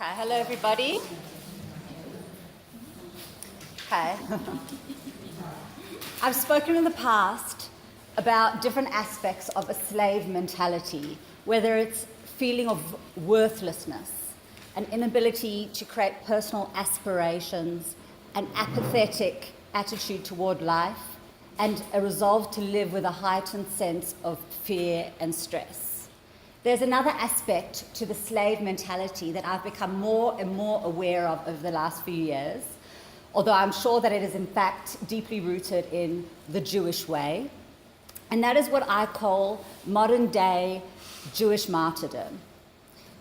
Okay, hello everybody. Okay. I've spoken in the past about different aspects of a slave mentality, whether it's feeling of worthlessness, an inability to create personal aspirations, an apathetic attitude toward life, and a resolve to live with a heightened sense of fear and stress. There's another aspect to the slave mentality that I've become more and more aware of over the last few years, although I'm sure that it is in fact deeply rooted in the Jewish way, and that is what I call modern day Jewish martyrdom.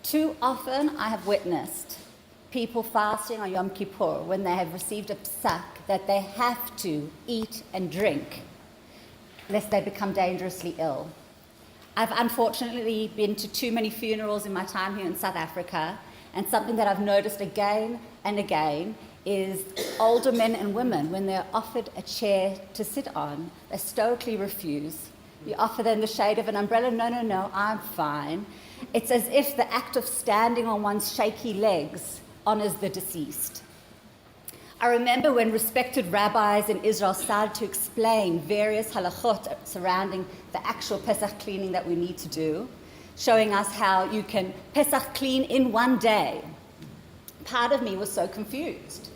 Too often I have witnessed people fasting on Yom Kippur when they have received a Pesach that they have to eat and drink lest they become dangerously ill. I've unfortunately been to too many funerals in my time here in South Africa, and something that I've noticed again and again is older men and women, when they're offered a chair to sit on, they stoically refuse. You offer them the shade of an umbrella, no, I'm fine. It's as if the act of standing on one's shaky legs honors the deceased. I remember when respected rabbis in Israel started to explain various halachot surrounding the actual Pesach cleaning that we need to do, showing us how you can Pesach clean in one day. Part of me was so confused.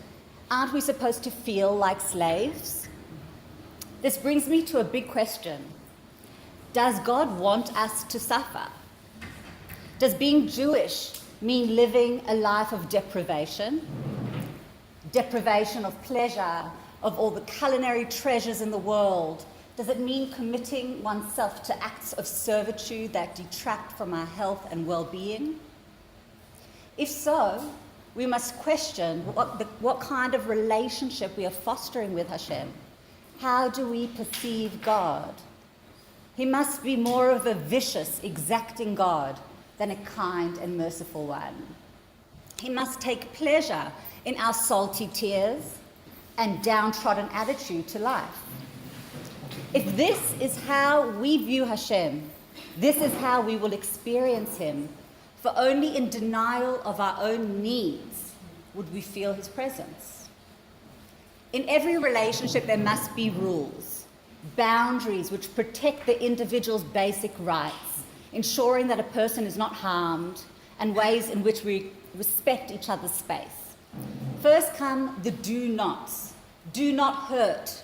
Aren't we supposed to feel like slaves? This brings me to a big question. Does God want us to suffer? Does being Jewish mean living a life of deprivation? Deprivation of pleasure, of all the culinary treasures in the world? Does it mean committing oneself to acts of servitude that detract from our health and well-being? If so, we must question what kind of relationship we are fostering with Hashem. How do we perceive God? He must be more of a vicious, exacting God than a kind and merciful one. He must take pleasure in our salty tears and downtrodden attitude to life. If this is how we view Hashem, this is how we will experience him, for only in denial of our own needs would we feel his presence. In every relationship there must be rules, boundaries which protect the individual's basic rights, ensuring that a person is not harmed, and ways in which we respect each other's space. First come the do nots. Do not hurt.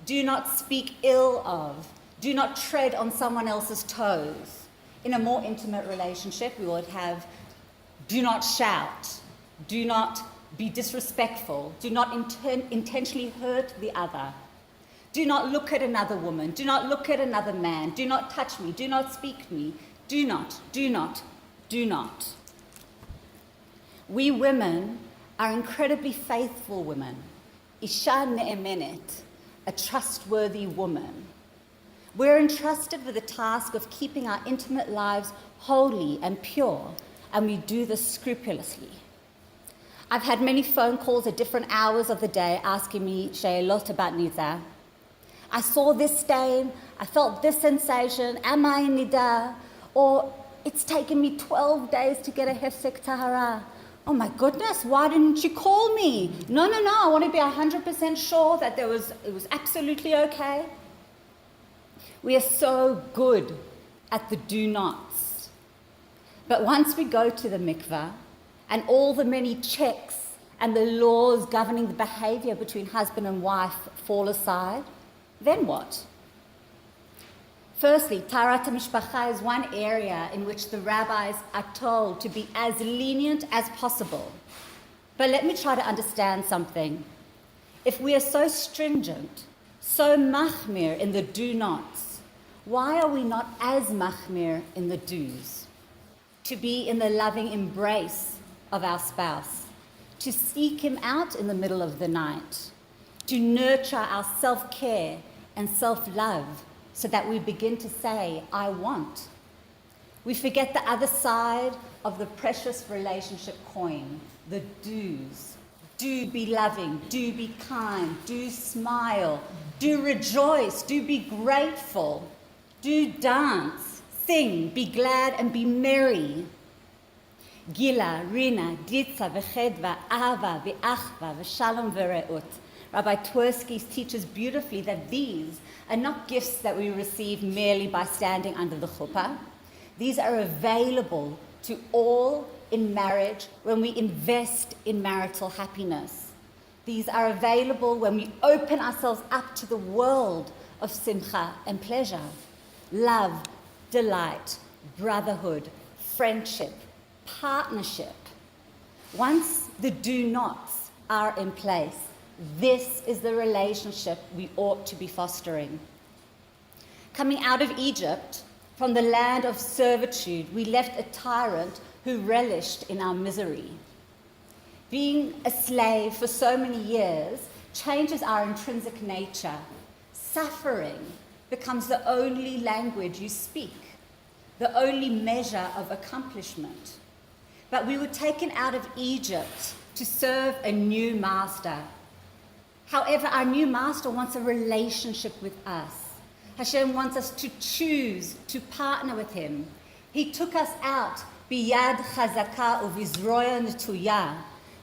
Do not speak ill of. Do not tread on someone else's toes. In a more intimate relationship, we would have do not shout. Do not be disrespectful. Do not intentionally hurt the other. Do not look at another woman. Do not look at another man. Do not touch me. Do not speak to me. Do not, do not, do not. We women are incredibly faithful women. Isha ne'emenet, a trustworthy woman. We're entrusted with the task of keeping our intimate lives holy and pure, and we do this scrupulously. I've had many phone calls at different hours of the day asking me she'elot about nida. I saw this stain, I felt this sensation, am I in nida? Or it's taken me 12 days to get a hefsek tahara. Oh my goodness, why didn't you call me? No, I want to be 100% sure that it was absolutely okay. We are so good at the do nots. But once we go to the mikveh and all the many checks and the laws governing the behavior between husband and wife fall aside, then what? Firstly, Taharat HaMishpacha is one area in which the rabbis are told to be as lenient as possible. But let me try to understand something. If we are so stringent, so machmir in the do-nots, why are we not as machmir in the do's? To be in the loving embrace of our spouse, to seek him out in the middle of the night, to nurture our self-care and self-love, so that we begin to say, I want. We forget the other side of the precious relationship coin, the do's. Do be loving, do be kind, do smile, do rejoice, do be grateful, do dance, sing, be glad and be merry. Gila, Rina, Ditza, Vechedva, Ava, V'achva, V'shalom, V're'ut. Rabbi Twersky teaches beautifully that these are not gifts that we receive merely by standing under the chuppah. These are available to all in marriage when we invest in marital happiness. These are available when we open ourselves up to the world of simcha and pleasure, love, delight, brotherhood, friendship, partnership. Once the do-nots are in place, this is the relationship we ought to be fostering. Coming out of Egypt, from the land of servitude, we left a tyrant who relished in our misery. Being a slave for so many years changes our intrinsic nature. Suffering becomes the only language you speak, the only measure of accomplishment. But we were taken out of Egypt to serve a new master. However, our new master wants a relationship with us. Hashem wants us to choose to partner with him. He took us out, biyad chazaka uvizroya netuya.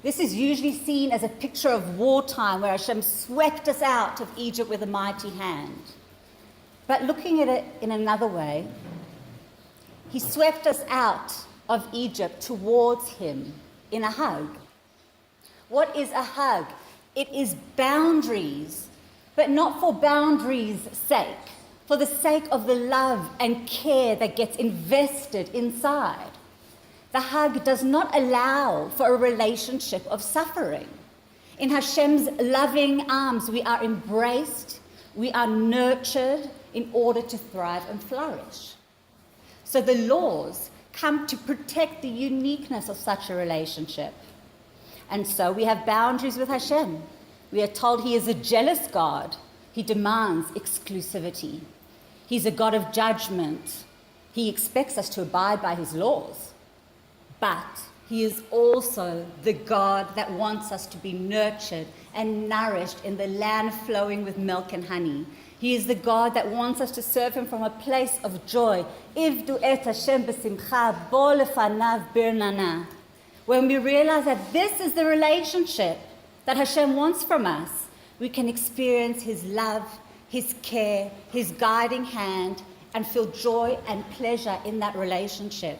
This is usually seen as a picture of wartime where Hashem swept us out of Egypt with a mighty hand. But looking at it in another way, he swept us out of Egypt towards him in a hug. What is a hug? It is boundaries, but not for boundaries' sake, for the sake of the love and care that gets invested inside. The hug does not allow for a relationship of suffering. In Hashem's loving arms, we are embraced, we are nurtured in order to thrive and flourish. So the laws come to protect the uniqueness of such a relationship. And so we have boundaries with Hashem. We are told he is a jealous God. He demands exclusivity. He's a God of judgment. He expects us to abide by his laws. But he is also the God that wants us to be nurtured and nourished in the land flowing with milk and honey. He is the God that wants us to serve him from a place of joy. Ivdu et Hashem b'simcha, bo lefanav birnana. When we realize that this is the relationship that Hashem wants from us, we can experience his love, his care, his guiding hand, and feel joy and pleasure in that relationship.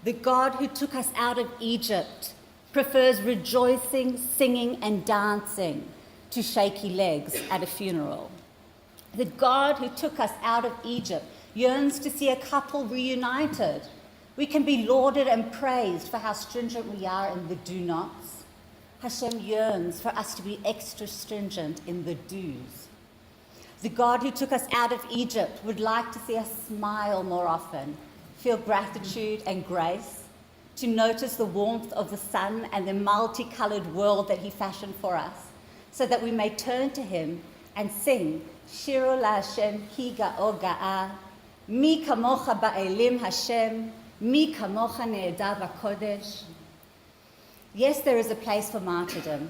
The God who took us out of Egypt prefers rejoicing, singing, and dancing to shaky legs at a funeral. The God who took us out of Egypt yearns to see a couple reunited. We can be lauded and praised for how stringent we are in the do-nots. Hashem yearns for us to be extra stringent in the do's. The God who took us out of Egypt would like to see us smile more often, feel gratitude and grace, to notice the warmth of the sun and the multicolored world that he fashioned for us, so that we may turn to him and sing, Shiur LaHashem Ki Ga'o Ga'a, Mi Kamocha Ba'elim Hashem, Mi Kamocha Ne'edav HaKodesh. Yes, there is a place for martyrdom,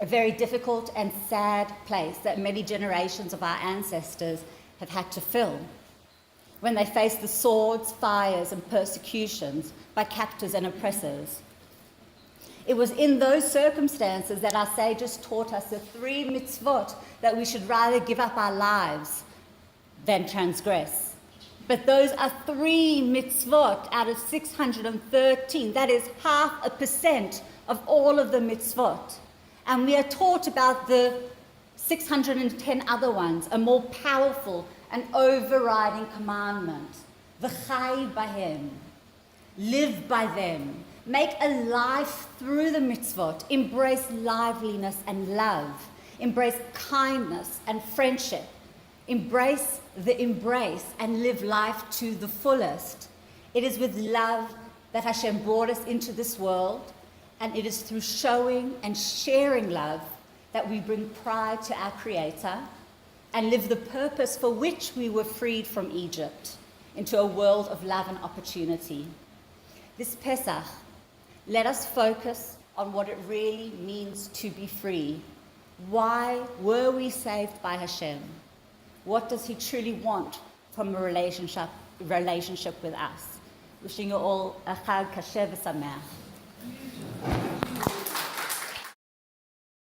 a very difficult and sad place that many generations of our ancestors have had to fill when they faced the swords, fires, and persecutions by captors and oppressors. It was in those circumstances that our sages taught us the 3 mitzvot that we should rather give up our lives than transgress. But those are 3 mitzvot out of 613. That is 0.5% of all of the mitzvot. And we are taught about the 610 other ones, a more powerful and overriding commandment. V'chai bahem. Live by them. Make a life through the mitzvot. Embrace liveliness and love. Embrace kindness and friendship. Embrace the embrace and live life to the fullest. It is with love that Hashem brought us into this world, and it is through showing and sharing love that we bring pride to our Creator and live the purpose for which we were freed from Egypt into a world of love and opportunity. This Pesach, let us focus on what it really means to be free. Why were we saved by Hashem? What does he truly want from a relationship with us? Wishing you all a Chag Kasher v'Sameach.